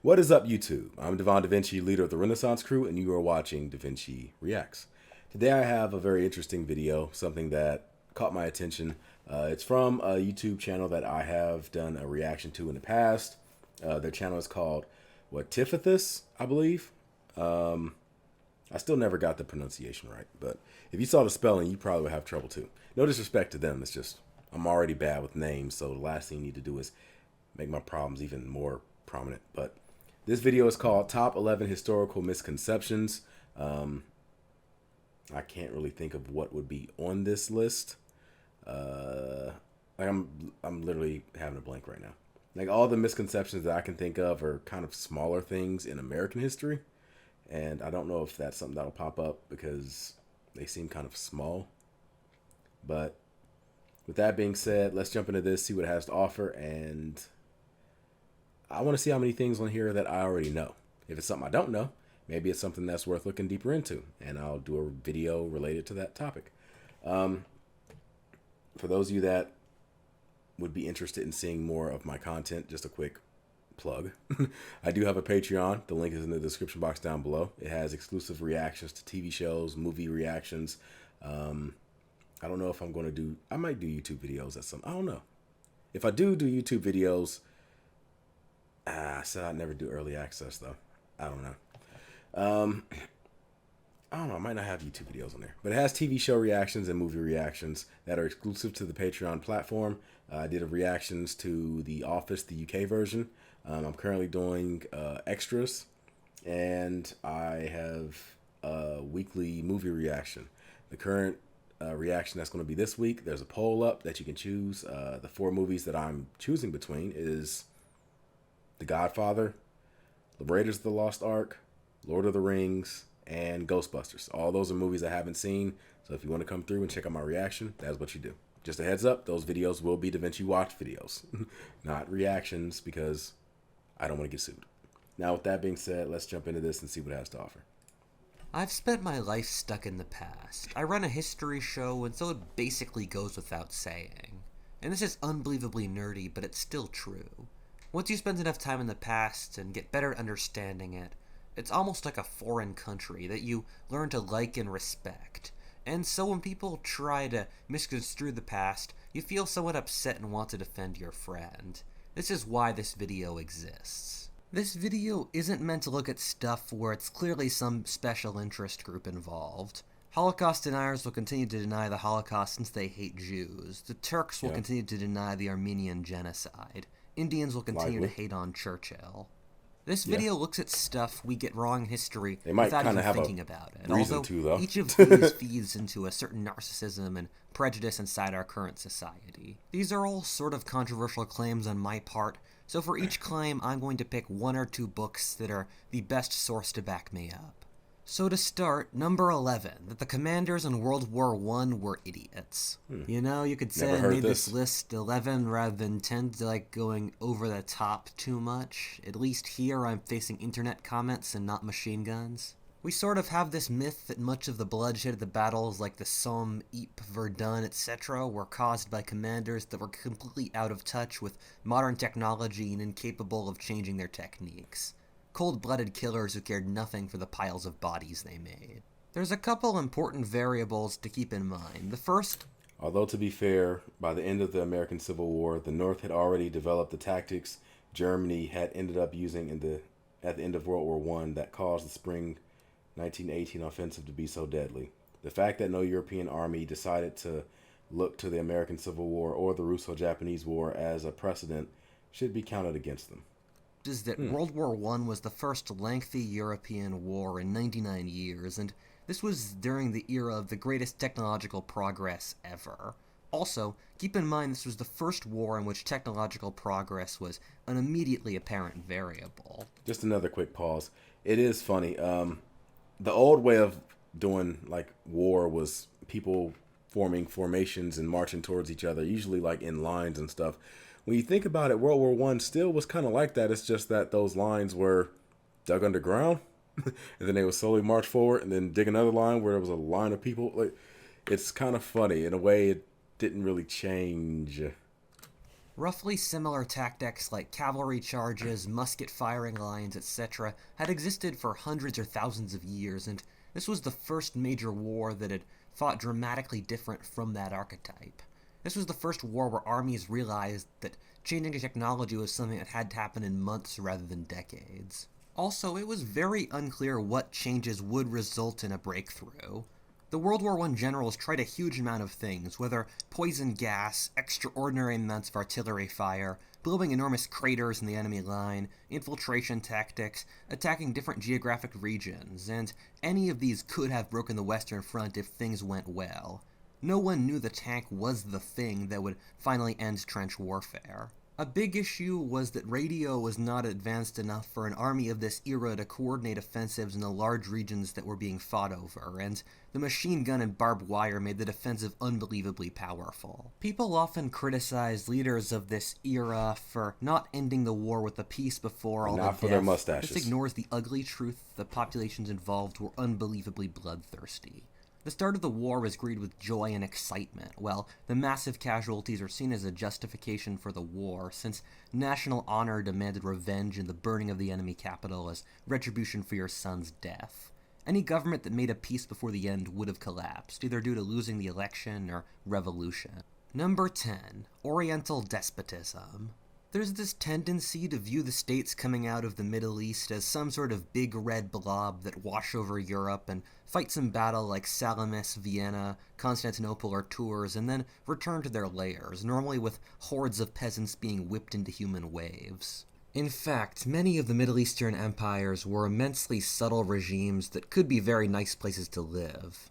What is up, YouTube? I'm Devon DaVinci, leader of the Renaissance Crew, and you are watching DaVinci Reacts. Today I have a very interesting video, something that caught my attention. It's from a YouTube channel that I have done a reaction to in the past. Their channel is called, Tifithus, I believe. I still never got the pronunciation right, but if you saw the spelling, you probably would have trouble too. No disrespect to them, it's just I'm already bad with names, so the last thing you need to do is make my problems even more prominent. But this video is called Top 11 Historical Misconceptions. I can't really think of what would be on this list. I'm literally having a blank right now. Like, all the misconceptions that I can think of are kind of smaller things in American history. And I don't know if that's something that'll pop up because they seem kind of small. But with that being said, let's jump into this, see what it has to offer. And I want to see how many things on here that I already know. If it's something I don't know, maybe it's something that's worth looking deeper into. And I'll do a video related to that topic. For those of you that would be interested in seeing more of my content, just a quick plug. I do have a Patreon. The link is in the description box down below. It has exclusive reactions to TV shows, movie reactions. I don't know if I'm going to do, I might do YouTube videos at some, I don't know. If I do YouTube videos, I said I'd never do early access though. I don't know. I don't know. I might not have YouTube videos on there, but it has TV show reactions and movie reactions that are exclusive to the Patreon platform. I did a reactions to The Office, the UK version. I'm currently doing extras, and I have a weekly movie reaction. The current reaction that's going to be this week, there's a poll up that you can choose. The 4 movies that I'm choosing between is The Godfather, The Raiders of the Lost Ark, Lord of the Rings, and Ghostbusters. All those are movies I haven't seen, so if you want to come through and check out my reaction, that's what you do. Just a heads up, those videos will be DaVinci Watch videos, not reactions, because I don't want to get sued. Now, with that being said, let's jump into this and see what it has to offer. I've spent my life stuck in the past. I run a history show, and so it basically goes without saying. And this is unbelievably nerdy, but it's still true. Once you spend enough time in the past and get better at understanding it, it's almost like a foreign country that you learn to like and respect. And so when people try to misconstrue the past, you feel somewhat upset and want to defend your friend. This is why this video exists. This video isn't meant to look at stuff where it's clearly some special interest group involved. Holocaust deniers will continue to deny the Holocaust since they hate Jews. The Turks will continue to deny the Armenian genocide. Indians will continue to hate on Churchill. This video looks at stuff we get wrong in history without even thinking about it. Although each of these feeds into a certain narcissism and prejudice inside our current society. These are all sort of controversial claims on my part, so for each claim I'm going to pick 1 or 2 books that are the best source to back me up. So to start, number 11, that the commanders in World War I were idiots. You know, you could say I made this list 11 rather than 10 to like going over the top too much. At least here I'm facing internet comments and not machine guns. We sort of have this myth that much of the bloodshed of the battles like the Somme, Ypres, Verdun, etc. were caused by commanders that were completely out of touch with modern technology and incapable of changing their techniques. Cold-blooded killers who cared nothing for the piles of bodies they made. There's a couple important variables to keep in mind. The first... Although, to be fair, by the end of the American Civil War, the North had already developed the tactics Germany had ended up using at the end of World War I that caused the spring 1918 offensive to be so deadly. The fact that no European army decided to look to the American Civil War or the Russo-Japanese War as a precedent should be counted against them. Is that World War I was the first lengthy European war in 99 years, and this was during the era of the greatest technological progress ever. Also, keep in mind this was the first war in which technological progress was an immediately apparent variable. Just another quick pause. It is funny. The old way of doing like war was people forming formations and marching towards each other, usually like in lines and stuff. When you think about it, World War I still was kind of like that. It's just that those lines were dug underground, and then they would slowly march forward, and then dig another line where there was a line of people. Like, it's kind of funny. In a way, it didn't really change Roughly similar tactics like cavalry charges, musket firing lines, etc., had existed for hundreds or thousands of years, and this was the first major war that had fought dramatically different from that archetype. This was the first war where armies realized that changing technology was something that had to happen in months rather than decades. Also, it was very unclear what changes would result in a breakthrough. The World War I generals tried a huge amount of things, whether poison gas, extraordinary amounts of artillery fire, blowing enormous craters in the enemy line, infiltration tactics, attacking different geographic regions, and any of these could have broken the Western Front if things went well. No one knew the tank was the thing that would finally end trench warfare. A big issue was that radio was not advanced enough for an army of this era to coordinate offensives in the large regions that were being fought over, and the machine gun and barbed wire made the defensive unbelievably powerful. People often criticize leaders of this era for not ending the war with a peace before all the death. Not for their mustaches. This ignores the ugly truth that the populations involved were unbelievably bloodthirsty. The start of the war was greeted with joy and excitement, while the massive casualties are seen as a justification for the war, since national honor demanded revenge and the burning of the enemy capital as retribution for your son's death. Any government that made a peace before the end would have collapsed, either due to losing the election or revolution. Number 10. Oriental despotism. There's this tendency to view the states coming out of the Middle East as some sort of big red blob that wash over Europe and fight some battle like Salamis, Vienna, Constantinople, or Tours, and then return to their lairs, normally with hordes of peasants being whipped into human waves. In fact, many of the Middle Eastern empires were immensely subtle regimes that could be very nice places to live.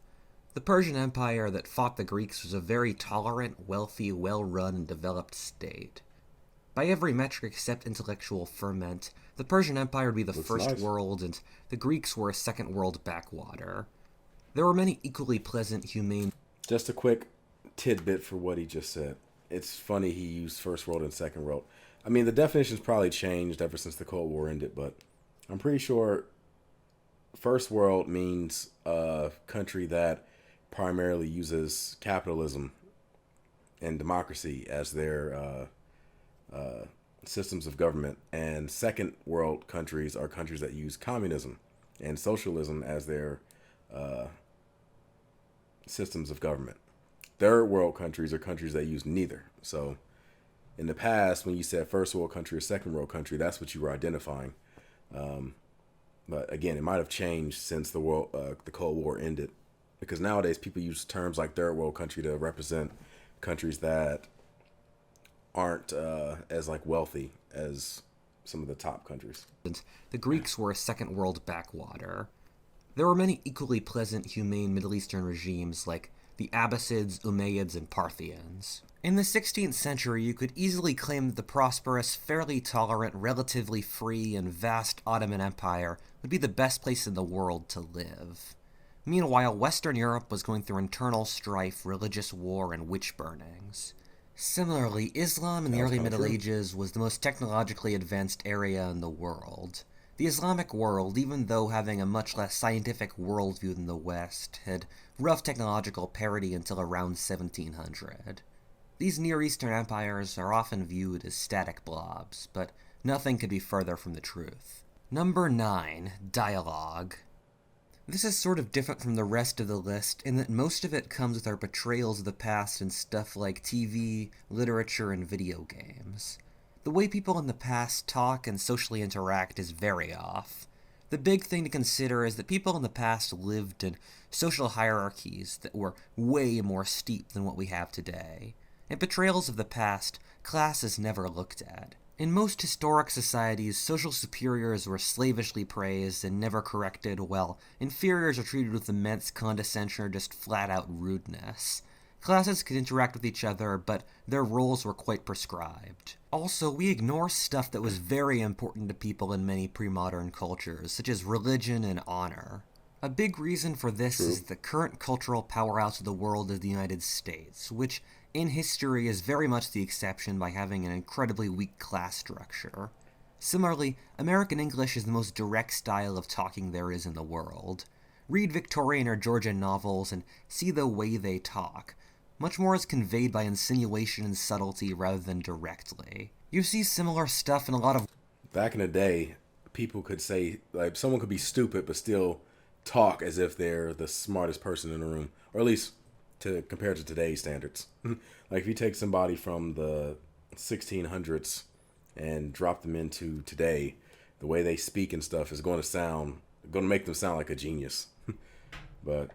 The Persian Empire that fought the Greeks was a very tolerant, wealthy, well-run, and developed state. By every metric except intellectual ferment, the Persian Empire would be the first world, and the Greeks were a second world backwater. There were many equally pleasant, humane... Just a quick tidbit for what he just said. It's funny he used first world and second world. I mean, the definition's probably changed ever since the Cold War ended, but I'm pretty sure first world means a country that primarily uses capitalism and democracy as their systems of government, and second world countries are countries that use communism and socialism as their systems of government. Third world countries are countries that use neither. So in the past, when you said first world country or second world country, that's what you were identifying. But again, it might have changed since the Cold War ended, because nowadays people use terms like third world country to represent countries that aren't as like wealthy as some of the top countries. The Greeks were a second world backwater. There were many equally pleasant, humane Middle Eastern regimes like the Abbasids, Umayyads, and Parthians. In the 16th century, you could easily claim that the prosperous, fairly tolerant, relatively free, and vast Ottoman Empire would be the best place in the world to live. Meanwhile, Western Europe was going through internal strife, religious war, and witch burnings. Similarly, Islam in the early Middle Ages was the most technologically advanced area in the world. The Islamic world, even though having a much less scientific worldview than the West, had rough technological parity until around 1700. These Near Eastern empires are often viewed as static blobs, but nothing could be further from the truth. Number 9. Dialogue. This is sort of different from the rest of the list in that most of it comes with our portrayals of the past in stuff like TV, literature, and video games. The way people in the past talk and socially interact is very off. The big thing to consider is that people in the past lived in social hierarchies that were way more steep than what we have today. In portrayals of the past, class is never looked at. In most historic societies, social superiors were slavishly praised and never corrected, while inferiors are treated with immense condescension or just flat-out rudeness. Classes could interact with each other, but their roles were quite prescribed. Also, we ignore stuff that was very important to people in many pre-modern cultures, such as religion and honor. A big reason for this is the current cultural powerhouse of the world is the United States, which in history is very much the exception by having an incredibly weak class structure. Similarly, American English is the most direct style of talking there is in the world. Read Victorian or Georgian novels and see the way they talk. Much more is conveyed by insinuation and subtlety rather than directly. You see similar stuff in a lot of Back in the day, people could say, like, someone could be stupid but still talk as if they're the smartest person in the room, or at least to compare to today's standards. Like if you take somebody from the 1600s and drop them into today, the way they speak and stuff is going to make them sound like a genius. But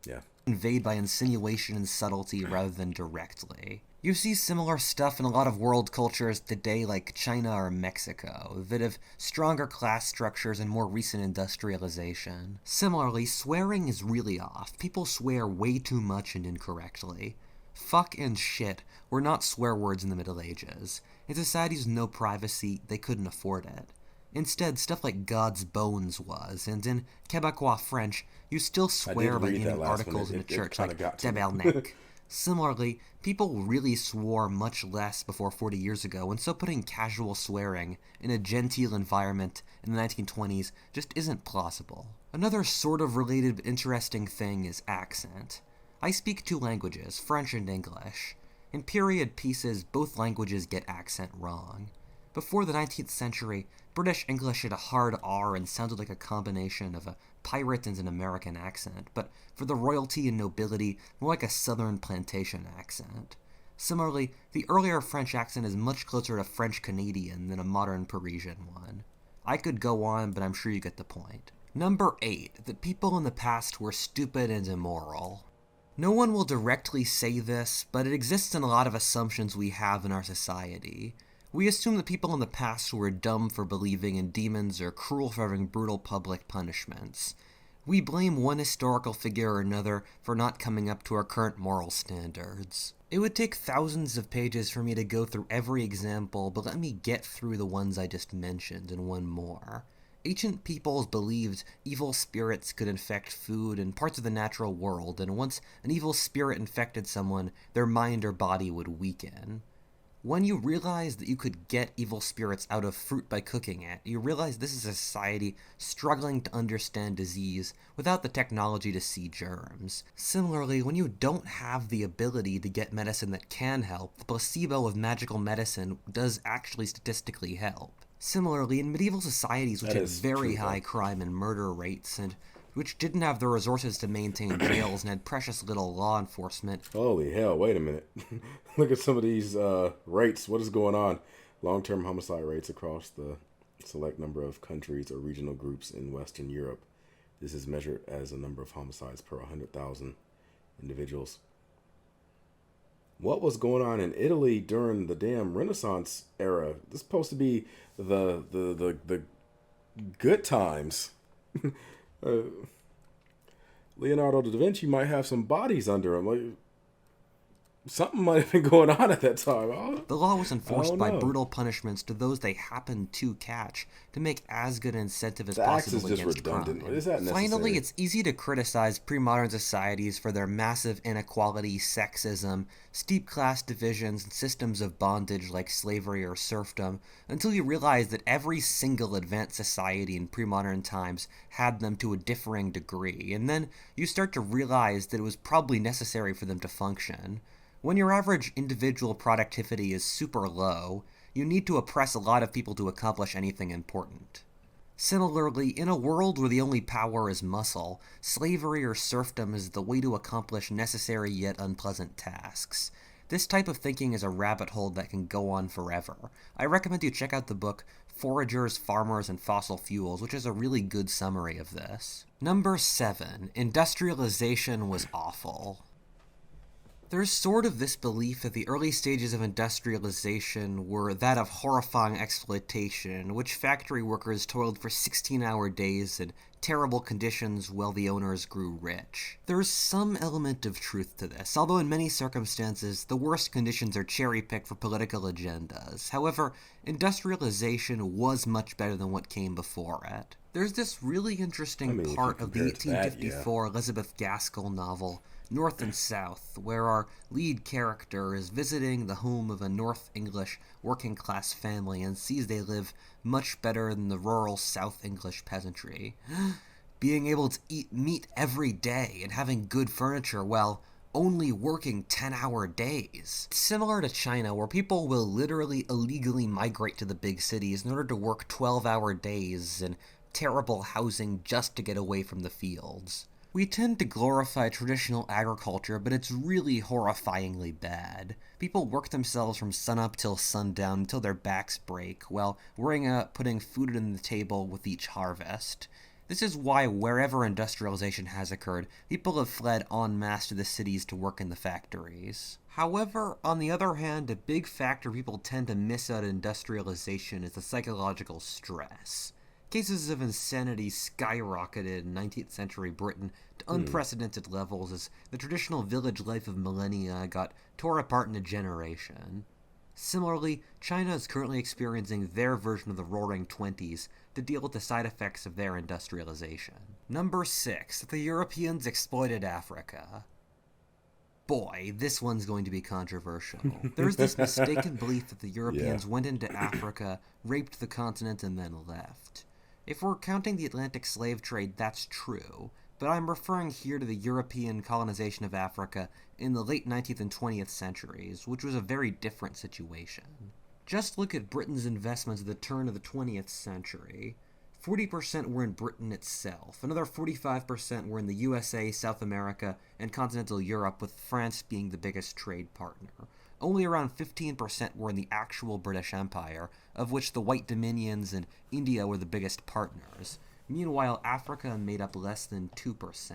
yeah, conveyed by insinuation and subtlety rather than directly. You see similar stuff in a lot of world cultures today like China or Mexico that have stronger class structures and more recent industrialization. Similarly, swearing is really off. People swear way too much and incorrectly. Fuck and shit were not swear words in the Middle Ages. In societies with no privacy, they couldn't afford it. Instead, stuff like God's bones was, and in Quebecois French, you still swear by naming articles in the church like tabernacle. Similarly, people really swore much less before 40 years ago, and so putting casual swearing in a genteel environment in the 1920s just isn't plausible. Another sort of related but interesting thing is accent. I speak two languages, French and English. In period pieces, both languages get accent wrong. Before the 19th century, British English had a hard R and sounded like a combination of a pirate and an American accent, but for the royalty and nobility, more like a southern plantation accent. Similarly, the earlier French accent is much closer to French Canadian than a modern Parisian one. I could go on, but I'm sure you get the point. Number 8. That people in the past were stupid and immoral. No one will directly say this, but it exists in a lot of assumptions we have in our society. We assume that people in the past were dumb for believing in demons or cruel for having brutal public punishments. We blame one historical figure or another for not coming up to our current moral standards. It would take thousands of pages for me to go through every example, but let me get through the ones I just mentioned and one more. Ancient peoples believed evil spirits could infect food and parts of the natural world, and once an evil spirit infected someone, their mind or body would weaken. When you realize that you could get evil spirits out of fruit by cooking it, you realize this is a society struggling to understand disease without the technology to see germs. Similarly, when you don't have the ability to get medicine that can help, the placebo of magical medicine does actually statistically help. Similarly, in medieval societies which had very high crime and murder rates, and which didn't have the resources to maintain jails and had precious little law enforcement. Holy hell, wait a minute. Look at some of these rates. What is going on? Long-term homicide rates across the select number of countries or regional groups in Western Europe. This is measured as a number of homicides per 100,000 individuals. What was going on in Italy during the damn Renaissance era? This is supposed to be the good times. Leonardo da Vinci might have some bodies under him. Like, something might have been going on at that time. The law was enforced by brutal punishments to those they happened to catch to make as good an incentive as possible against crime. Is that necessary? Finally, it's easy to criticize pre-modern societies for their massive inequality, sexism, steep class divisions, and systems of bondage like slavery or serfdom, until you realize that every single advanced society in pre-modern times had them to a differing degree, and then you start to realize that it was probably necessary for them to function. When your average individual productivity is super low, you need to oppress a lot of people to accomplish anything important. Similarly, in a world where the only power is muscle, slavery or serfdom is the way to accomplish necessary yet unpleasant tasks. This type of thinking is a rabbit hole that can go on forever. I recommend you check out the book Foragers, Farmers, and Fossil Fuels, which is a really good summary of this. Number 7. Industrialization was awful. There's sort of this belief that the early stages of industrialization were that of horrifying exploitation, in which factory workers toiled for 16-hour days in terrible conditions while the owners grew rich. There's some element of truth to this, although in many circumstances, the worst conditions are cherry-picked for political agendas. However, industrialization was much better than what came before it. There's this really interesting part of the 1854 Elizabeth Gaskell novel, North and South, where our lead character is visiting the home of a North English working-class family and sees they live much better than the rural South English peasantry. Being able to eat meat every day and having good furniture, well, only working 10-hour days. It's similar to China, where people will literally illegally migrate to the big cities in order to work 12-hour days in terrible housing just to get away from the fields. We tend to glorify traditional agriculture, but it's really horrifyingly bad. People work themselves from sunup till sundown until their backs break, while worrying about putting food on the table with each harvest. This is why wherever industrialization has occurred, people have fled en masse to the cities to work in the factories. However, on the other hand, a big factor people tend to miss out of industrialization is the psychological stress. Cases of insanity skyrocketed in 19th century Britain to unprecedented levels as the traditional village life of millennia got tore apart in a generation. Similarly, China is currently experiencing their version of the Roaring Twenties to deal with the side effects of their industrialization. Number 6. The Europeans exploited Africa. Boy, this one's going to be controversial. There's this mistaken belief that the Europeans went into Africa, raped the continent, and then left. If we're counting the Atlantic slave trade, that's true, but I'm referring here to the European colonization of Africa in the late 19th and 20th centuries, which was a very different situation. Just look at Britain's investments at the turn of the 20th century. 40% were in Britain itself, another 45% were in the USA, South America, and continental Europe, with France being the biggest trade partner. Only around 15% were in the actual British Empire, of which the White Dominions and India were the biggest partners. Meanwhile, Africa made up less than 2%.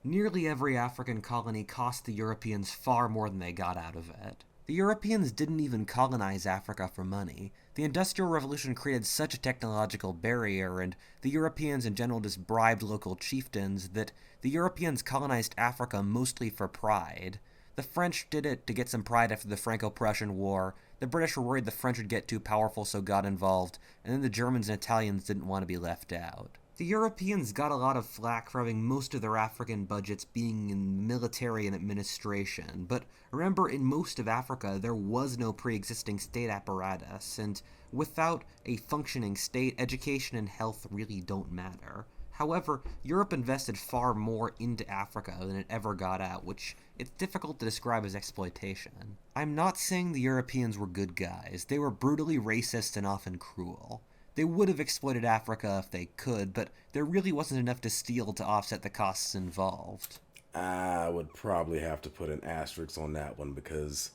Nearly every African colony cost the Europeans far more than they got out of it. The Europeans didn't even colonize Africa for money. The Industrial Revolution created such a technological barrier, and the Europeans in general just bribed local chieftains, that the Europeans colonized Africa mostly for pride. The French did it to get some pride after the Franco-Prussian War. The British were worried the French would get too powerful, so got involved, and then the Germans and Italians didn't want to be left out. The Europeans got a lot of flack for having most of their African budgets being in military and administration, but remember, in most of Africa there was no pre-existing state apparatus, and without a functioning state, education and health really don't matter. However, Europe invested far more into Africa than it ever got out, which it's difficult to describe as exploitation. I'm not saying the Europeans were good guys. They were brutally racist and often cruel. They would have exploited Africa if they could, but there really wasn't enough to steal to offset the costs involved. I would probably have to put an asterisk on that one because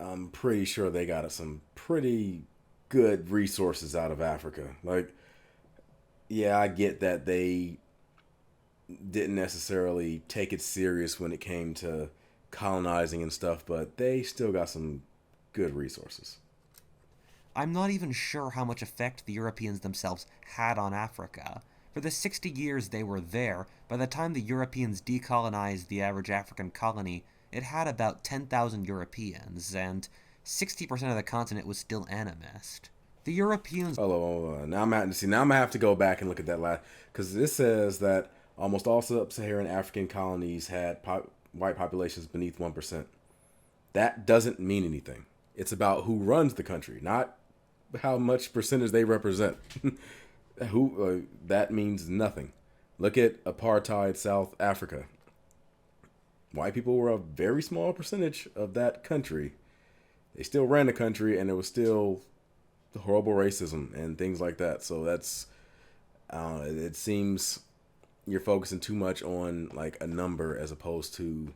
I'm pretty sure they got some pretty good resources out of Africa. Like, yeah, I get that they didn't necessarily take it serious when it came to colonizing and stuff, but they still got some good resources. I'm not even sure how much effect the Europeans themselves had on Africa. For the 60 years they were there, by the time the Europeans decolonized the average African colony, it had about 10,000 Europeans, and 60% of the continent was still animist. The Europeans... Hold on. Now I'm gonna have to go back and look at that last, because this says that almost all sub-Saharan African colonies had white populations beneath 1%. That doesn't mean anything. It's about who runs the country, not how much percentage they represent. That means nothing. Look at apartheid South Africa. White people were a very small percentage of that country. They still ran the country, and there was still horrible racism and things like that. So that's, it seems you're focusing too much on like a number as opposed to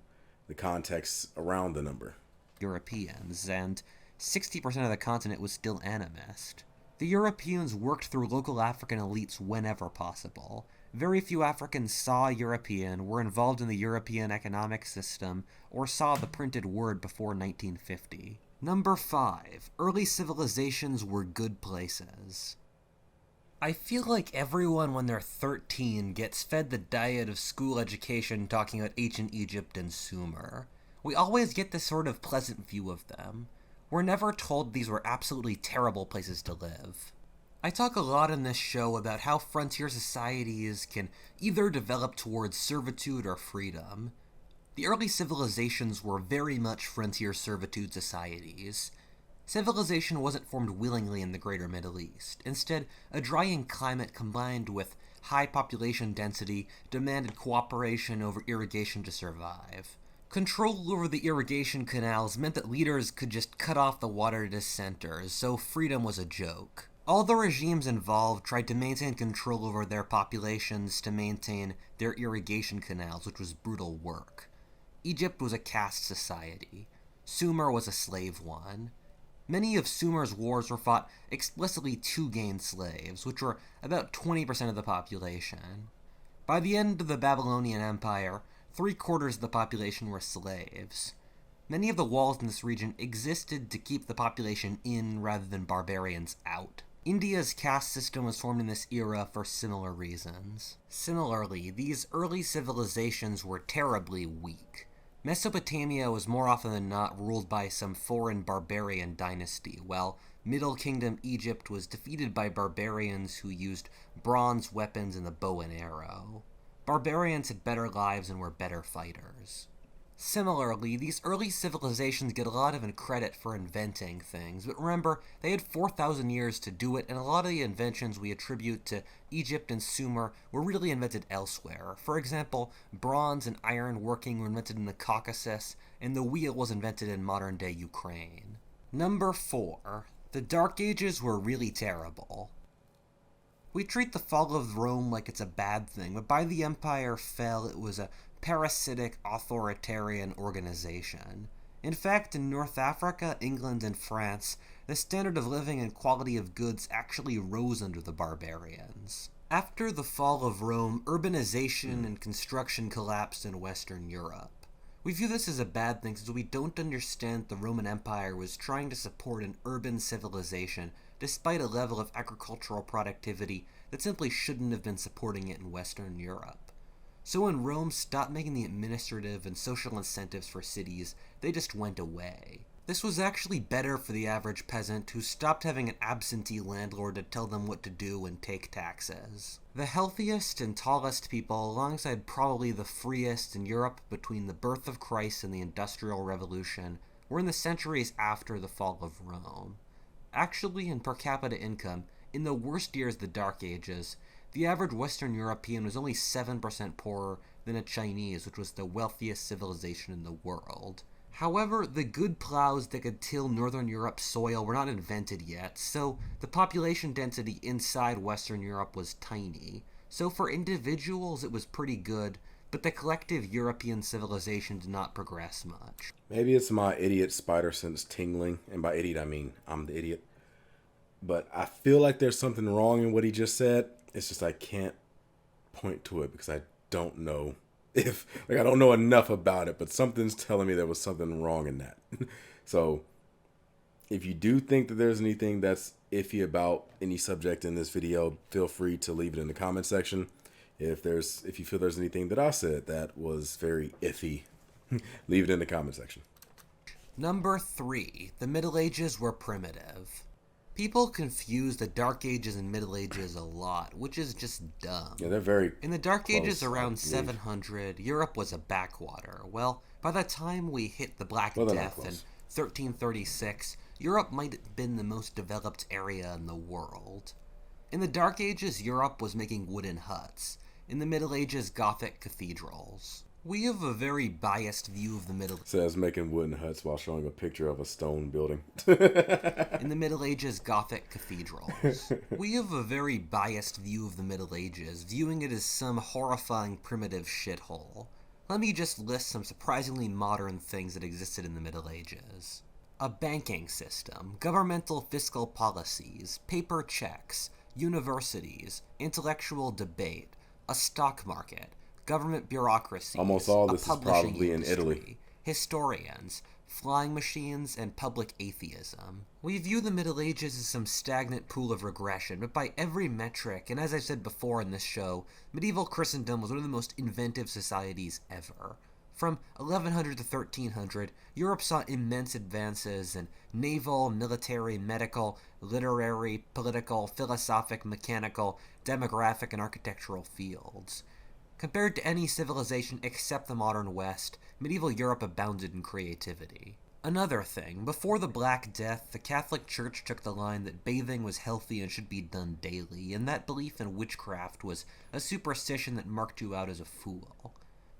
the context around the number. Europeans, and 60% of the continent was still animist. The Europeans worked through local African elites whenever possible. Very few Africans saw European, were involved in the European economic system, or saw the printed word before 1950. Number 5. Early civilizations were good places. I feel like everyone when they're 13 gets fed the diet of school education talking about ancient Egypt and Sumer. We always get this sort of pleasant view of them. We're never told these were absolutely terrible places to live. I talk a lot in this show about how frontier societies can either develop towards servitude or freedom. The early civilizations were very much frontier servitude societies. Civilization wasn't formed willingly in the greater Middle East. Instead, a drying climate combined with high population density demanded cooperation over irrigation to survive. Control over the irrigation canals meant that leaders could just cut off the water to dissenters, so freedom was a joke. All the regimes involved tried to maintain control over their populations to maintain their irrigation canals, which was brutal work. Egypt was a caste society. Sumer was a slave one. Many of Sumer's wars were fought explicitly to gain slaves, which were about 20% of the population. By the end of the Babylonian Empire, 3/4 of the population were slaves. Many of the walls in this region existed to keep the population in rather than barbarians out. India's caste system was formed in this era for similar reasons. Similarly, these early civilizations were terribly weak. Mesopotamia was more often than not ruled by some foreign barbarian dynasty, while Middle Kingdom Egypt was defeated by barbarians who used bronze weapons and the bow and arrow. Barbarians had better lives and were better fighters. Similarly, these early civilizations get a lot of credit for inventing things, but remember, they had 4,000 years to do it, and a lot of the inventions we attribute to Egypt and Sumer were really invented elsewhere. For example, bronze and iron working were invented in the Caucasus, and the wheel was invented in modern-day Ukraine. Number 4. The Dark Ages were really terrible. We treat the fall of Rome like it's a bad thing, but by the empire fell, it was a parasitic, authoritarian organization. In fact, in North Africa, England, and France, the standard of living and quality of goods actually rose under the barbarians. After the fall of Rome, urbanization and construction collapsed in Western Europe. We view this as a bad thing since we don't understand the Roman Empire was trying to support an urban civilization despite a level of agricultural productivity that simply shouldn't have been supporting it in Western Europe. So when Rome stopped making the administrative and social incentives for cities, they just went away. This was actually better for the average peasant who stopped having an absentee landlord to tell them what to do and take taxes. The healthiest and tallest people, alongside probably the freest in Europe between the birth of Christ and the Industrial Revolution, were in the centuries after the fall of Rome. Actually, in per capita income, in the worst years of the Dark Ages, the average Western European was only 7% poorer than a Chinese, which was the wealthiest civilization in the world. However, the good plows that could till Northern Europe's soil were not invented yet, so the population density inside Western Europe was tiny. So for individuals, it was pretty good, but the collective European civilization did not progress much. Maybe it's my idiot spider sense tingling, and by idiot I mean I'm the idiot. But I feel like there's something wrong in what he just said. It's just I can't point to it because I don't know if, I don't know enough about it, but something's telling me there was something wrong in that. So if you do think that there's anything that's iffy about any subject in this video, feel free to leave it in the comment section. If you feel there's anything that I said that was very iffy, leave it in the comment section. Number 3. The Middle Ages were primitive. People confuse the Dark Ages and Middle Ages a lot, which is just dumb. Yeah, they're very In the Dark close, Ages around I believe. 700, Europe was a backwater. Well, by the time we hit the Black Well, they're not Death in close. 1336, Europe might have been the most developed area in the world. In the Dark Ages, Europe was making wooden huts. In the Middle Ages, Gothic cathedrals. We have a very biased view of the Middle Says making wooden huts while showing a picture of a stone building. in the Middle Ages, Gothic cathedrals. We have a very biased view of the Middle Ages, viewing it as some horrifying primitive shithole. Let me just list some surprisingly modern things that existed in the Middle Ages. A banking system, governmental fiscal policies, paper checks, universities, intellectual debate, a stock market, government bureaucracies, Almost all a this is publishing probably in industry, Italy. historians, flying machines, and public atheism. We view the Middle Ages as some stagnant pool of regression, but by every metric, and as I've said before in this show, medieval Christendom was one of the most inventive societies ever. From 1100 to 1300, Europe saw immense advances in naval, military, medical, literary, political, philosophic, mechanical, demographic, and architectural fields. Compared to any civilization except the modern West, medieval Europe abounded in creativity. Another thing, before the Black Death, the Catholic Church took the line that bathing was healthy and should be done daily, and that belief in witchcraft was a superstition that marked you out as a fool.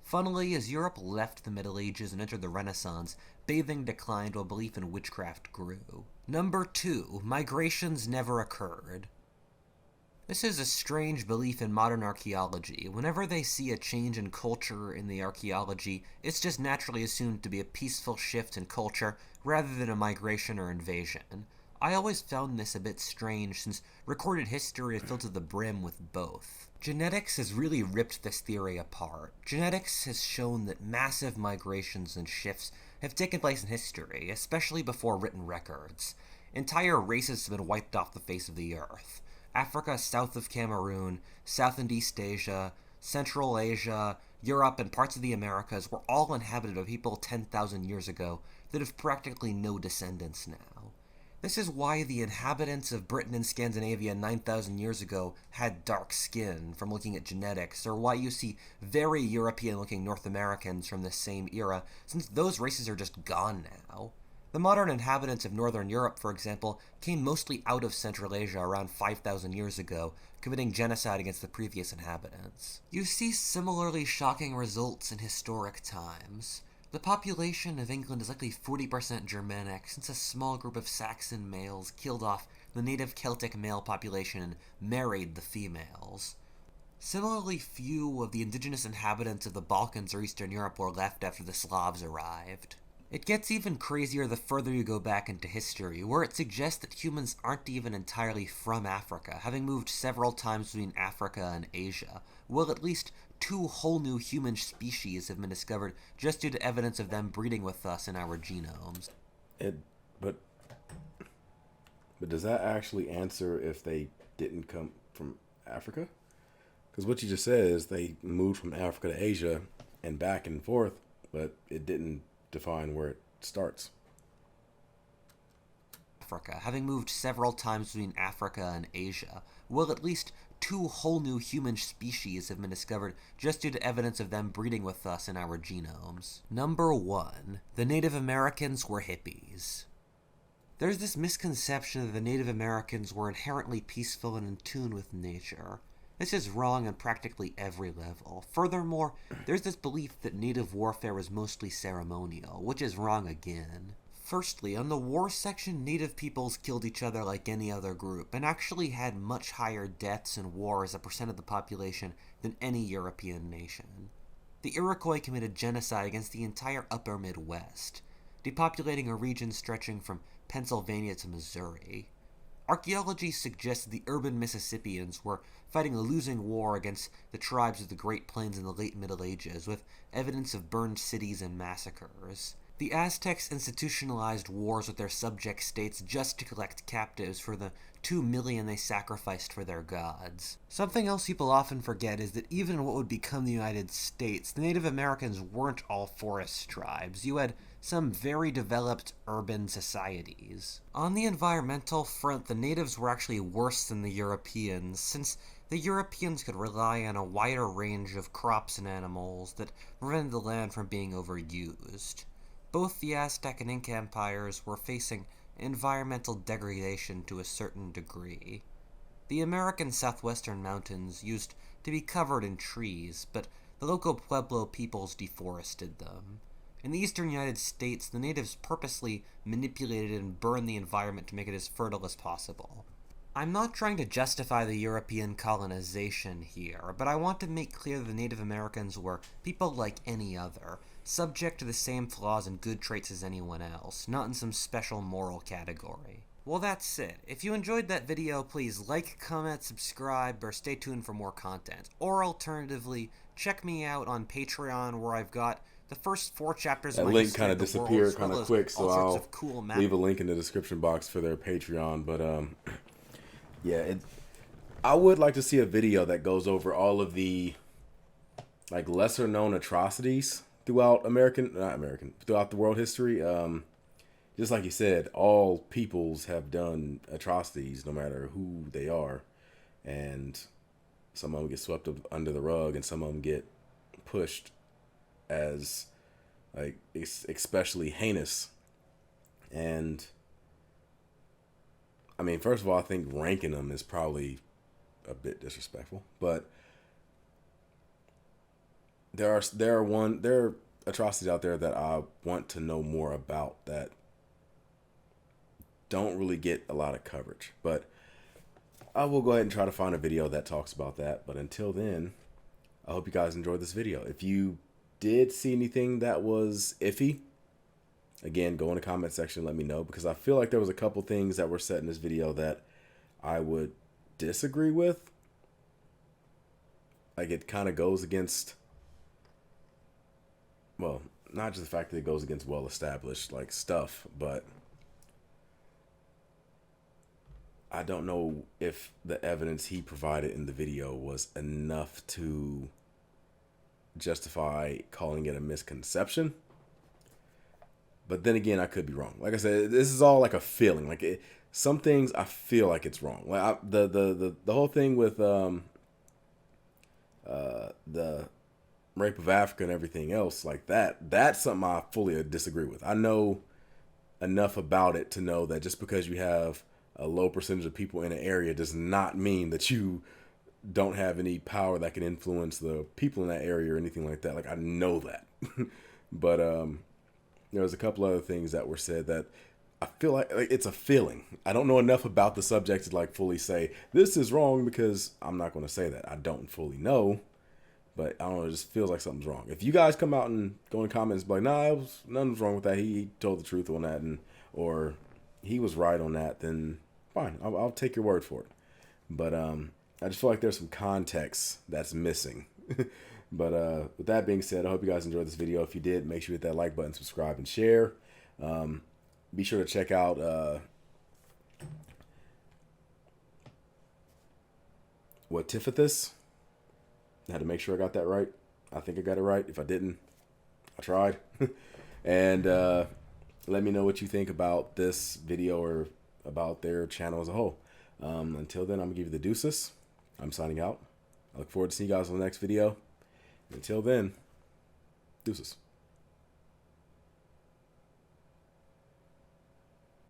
Funnily, as Europe left the Middle Ages and entered the Renaissance, bathing declined while belief in witchcraft grew. Number 2. Migrations never occurred. This is a strange belief in modern archaeology. Whenever they see a change in culture in the archaeology, it's just naturally assumed to be a peaceful shift in culture rather than a migration or invasion. I always found this a bit strange since recorded history is filled to the brim with both. Genetics has really ripped this theory apart. Genetics has shown that massive migrations and shifts have taken place in history, especially before written records. Entire races have been wiped off the face of the earth. Africa south of Cameroon, South and East Asia, Central Asia, Europe, and parts of the Americas were all inhabited by people 10,000 years ago that have practically no descendants now. This is why the inhabitants of Britain and Scandinavia 9,000 years ago had dark skin from looking at genetics, or why you see very European-looking North Americans from the same era, since those races are just gone now. The modern inhabitants of Northern Europe, for example, came mostly out of Central Asia around 5,000 years ago, committing genocide against the previous inhabitants. You see similarly shocking results in historic times. The population of England is likely 40% Germanic, since a small group of Saxon males killed off the native Celtic male population and married the females. Similarly few of the indigenous inhabitants of the Balkans or Eastern Europe were left after the Slavs arrived. It gets even crazier the further you go back into history, where it suggests that humans aren't even entirely from Africa, having moved several times between Africa and Asia, while at least 2 whole new human species have been discovered just due to evidence of them breeding with us in our genomes. It, but does that actually answer if they didn't come from Africa? Because what you just said is they moved from Africa to Asia and back and forth, but it didn't define where it starts. Africa, having moved several times between Africa and Asia, while at least 2 whole new human species have been discovered just due to evidence of them breeding with us in our genomes. Number 1. The Native Americans were hippies. There's this misconception that the Native Americans were inherently peaceful and in tune with nature. This is wrong on practically every level. Furthermore, there's this belief that native warfare was mostly ceremonial, which is wrong again. Firstly, on the war section, native peoples killed each other like any other group, and actually had much higher deaths in war as a percent of the population than any European nation. The Iroquois committed genocide against the entire upper Midwest, depopulating a region stretching from Pennsylvania to Missouri. Archaeology suggests that the urban Mississippians were fighting a losing war against the tribes of the Great Plains in the late Middle Ages, with evidence of burned cities and massacres. The Aztecs institutionalized wars with their subject states just to collect captives for the 2 million they sacrificed for their gods. Something else people often forget is that even in what would become the United States, the Native Americans weren't all forest tribes. You had some very developed urban societies. On the environmental front, the natives were actually worse than the Europeans, since the Europeans could rely on a wider range of crops and animals that prevented the land from being overused. Both the Aztec and Inca empires were facing environmental degradation to a certain degree. The American southwestern mountains used to be covered in trees, but the local Pueblo peoples deforested them. In the eastern United States, the natives purposely manipulated and burned the environment to make it as fertile as possible. I'm not trying to justify the European colonization here, but I want to make clear that the Native Americans were people like any other, subject to the same flaws and good traits as anyone else, not in some special moral category. Well, that's it. If you enjoyed that video, please like, comment, subscribe, or stay tuned for more content. Or alternatively, check me out on Patreon, where I've got the first 4 chapters That of my link history kind of of the world, disappeared as kind well of as quick, so all sorts I'll of cool leave a link in the description box for their Patreon. But yeah, I would like to see a video that goes over all of the like lesser known atrocities throughout throughout the world history. Just like you said, all peoples have done atrocities, no matter who they are, and some of them get swept up under the rug, and some of them get pushed as like especially heinous. And I mean, first of all, I think ranking them is probably a bit disrespectful, but there are atrocities out there that I want to know more about that don't really get a lot of coverage. But I will go ahead and try to find a video that talks about that. But until then, I hope you guys enjoyed this video. If you did see anything that was iffy, again, go in the comment section, let me know, because I feel like there was a couple things that were said in this video that I would disagree with. Like, it kind of goes against, well, not just the fact that it goes against well-established like stuff, but I don't know if the evidence he provided in the video was enough to justify calling it a misconception. But then again, I could be wrong. Like I said, this is all like a feeling. Some things I feel like it's wrong. Like the whole thing with the rape of Africa and everything else like that. That's something I fully disagree with. I know enough about it to know that just because you have a low percentage of people in an area does not mean that you don't have any power that can influence the people in that area or anything like that. Like, I know that. But there was a couple other things that were said that I feel like it's a feeling. I don't know enough about the subject to like fully say this is wrong, because I'm not going to say that. I don't fully know, but I don't know. It just feels like something's wrong. If you guys come out and go in the comments like, nah, nothing's wrong with that. He told the truth on that, and or he was right on that, then fine. I'll take your word for it. But I just feel like there's some context that's missing. But with that being said, I hope you guys enjoyed this video. If you did, make sure you hit that like button, subscribe, and share. Be sure to check out what Tifithus. I had to make sure I got that right. I think I got it right. If I didn't, I tried. And let me know what you think about this video or about their channel as a whole. Until then, I'm going to give you the deuces. I'm signing out. I look forward to seeing you guys on the next video. Until then, deuces.